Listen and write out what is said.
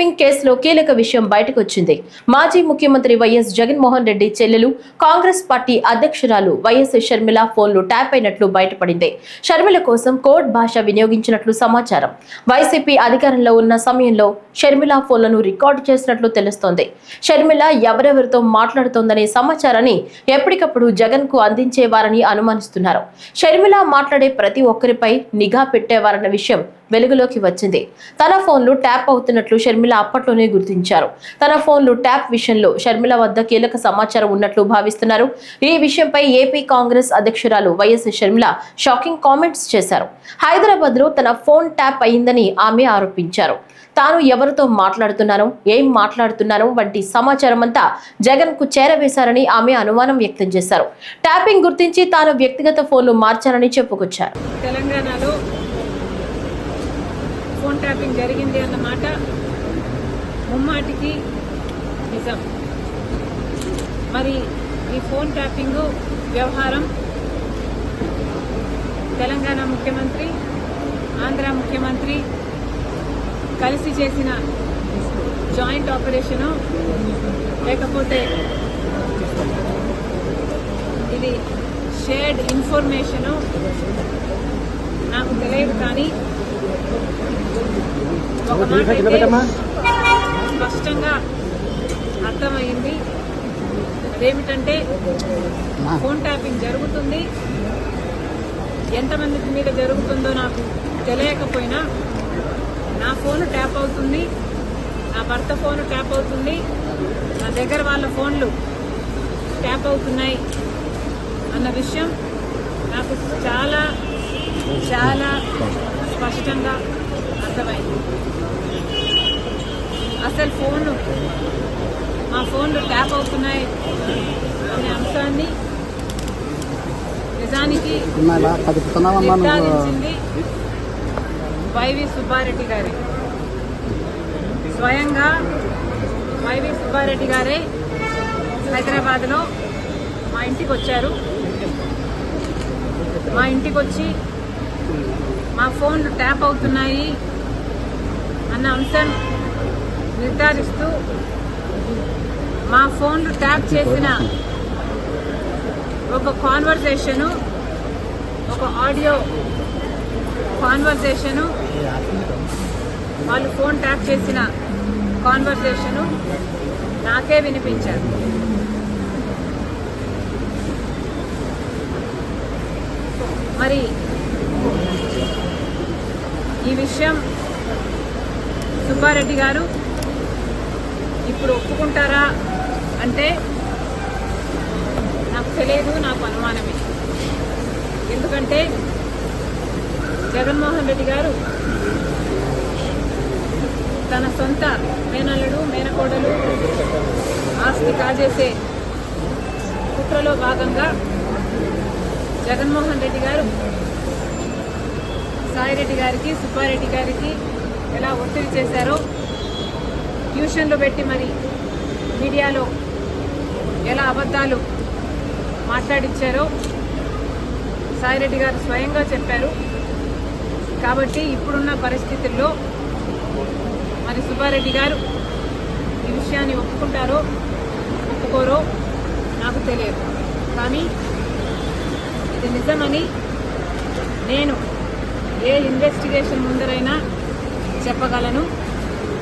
Tapping కేసులో కీలక విషయం బయటకు వచ్చింది. మాజీ ముఖ్యమంత్రి వైఎస్ జగన్మోహన్ రెడ్డి చెల్లెలు కాంగ్రెస్ పార్టీ అధ్యక్షురాలు వైఎస్ షర్మిల ఫోన్లు ట్యాప్ అయినట్లు బయటపడింది. షర్మిల కోసం కోడ్ భాష వినియోగించినట్లు సమాచారం. వైసీపీ అధికారంలో ఉన్న సమయంలో షర్మిల ఫోన్లను రికార్డు చేసినట్లు తెలుస్తోంది. షర్మిల ఎవరెవరితో మాట్లాడుతోందనే సమాచారాన్ని ఎప్పటికప్పుడు జగన్ కు అందించేవారని అనుమానిస్తున్నారు. షర్మిల మాట్లాడే ప్రతి ఒక్కరిపై నిఘా పెట్టేవారన్న విషయం వెలుగులోకి వచ్చింది. తన ఫోన్లు ట్యాప్ అవుతున్నట్లు షర్మిల అప్పట్లోనే గుర్తించారు. తన ఫోన్లు ట్యాప్ విషయంలో షర్మిల వద్ద కీలక సమాచారం ఉన్నట్లు భావిస్తున్నారు. ఈ విషయంపై ఏపీ కాంగ్రెస్ అధ్యక్షురాలు వైఎస్ షర్మిల షాకింగ్ కామెంట్స్ చేశారు. హైదరాబాద్ లో తన ఫోన్ ట్యాప్ అయిందని ఆమె ఆరోపించారు. తాను ఎవరితో మాట్లాడుతున్నానో, ఏం మాట్లాడుతున్నానో వంటి సమాచారం అంతా జగన్ కు చేరవేశారని ఆమె అనుమానం వ్యక్తం చేశారు. ట్యాపింగ్ గుర్తించి తాను వ్యక్తిగత ఫోన్లు మార్చానని చెప్పుకొచ్చారు. తెలంగాణలో ఫోన్ ట్యాపింగ్ జరిగింది అన్నమాట ముమ్మాటికి నిజం. మరి ఈ ఫోన్ ట్యాపింగ్ వ్యవహారం తెలంగాణ ముఖ్యమంత్రి, ఆంధ్ర ముఖ్యమంత్రి కలిసి చేసిన జాయింట్ ఆపరేషను లేకపోతే ఇది షేర్డ్ ఇన్ఫర్మేషను నాకు తెలియదు. కానీ ఒక మాట అయితే స్పష్టంగా అర్థమైంది. అదేమిటంటే ఫోన్ ట్యాపింగ్ జరుగుతుంది. ఎంతమంది మీద జరుగుతుందో నాకు తెలియకపోయినా నా ఫోన్ ట్యాప్ అవుతుంది, నా భర్త ఫోన్ ట్యాప్ అవుతుంది, నా దగ్గర వాళ్ళ ఫోన్లు ట్యాప్ అవుతున్నాయి అన్న విషయం నాకు చాలా చాలా స్పష్టంగా అర్థమైంది. అసలు మా ఫోన్లు ట్యాప్ అవుతున్నాయి అనే అంశాన్ని నిజానికి నిర్ధారించింది వైవి సుబ్బారెడ్డి గారే. స్వయంగా వైవి సుబ్బారెడ్డి గారే హైదరాబాద్లో మా ఇంటికి వచ్చారు. మా ఇంటికి వచ్చి మా ఫోన్లు ట్యాప్ అవుతున్నాయి అన్న అంశం నిర్ధారిస్తూ మా ఫోన్లు ట్యాప్ చేసిన ఒక కాన్వర్సేషను, ఒక ఆడియో కాన్వర్సేషను, వాళ్ళు ఫోన్ ట్యాప్ చేసిన కాన్వర్సేషను నాకే వినిపించారు. మరి ఈ విషయం సుబ్బారెడ్డి గారు ఇప్పుడు ఒప్పుకుంటారా అంటే నాకు తెలియదు, నాకు అనుమానమే. ఎందుకంటే జగన్మోహన్ రెడ్డి గారు తన సొంత మేనల్లుడు, మేనకోడలు ఆస్తి కాజేసే కుట్రలో భాగంగా జగన్మోహన్ రెడ్డి గారు సాయిరెడ్డి గారికి, సుబ్బారెడ్డి గారికి ఎలా ఒత్తిడి చేశారో, ట్యూషన్లు పెట్టి మరి మీడియాలో ఎలా అబద్ధాలు మాట్లాడించారో సాయిరెడ్డి గారు స్వయంగా చెప్పారు. కాబట్టి ఇప్పుడున్న పరిస్థితుల్లో మరి సుబ్బారెడ్డి గారు ఈ విషయాన్ని ఒప్పుకుంటారో ఒప్పుకోరో నాకు తెలియదు. కానీ ఇది నిజమని నేను ఏ ఇన్వెస్టిగేషన్ ముందరైనా చెప్పగలను.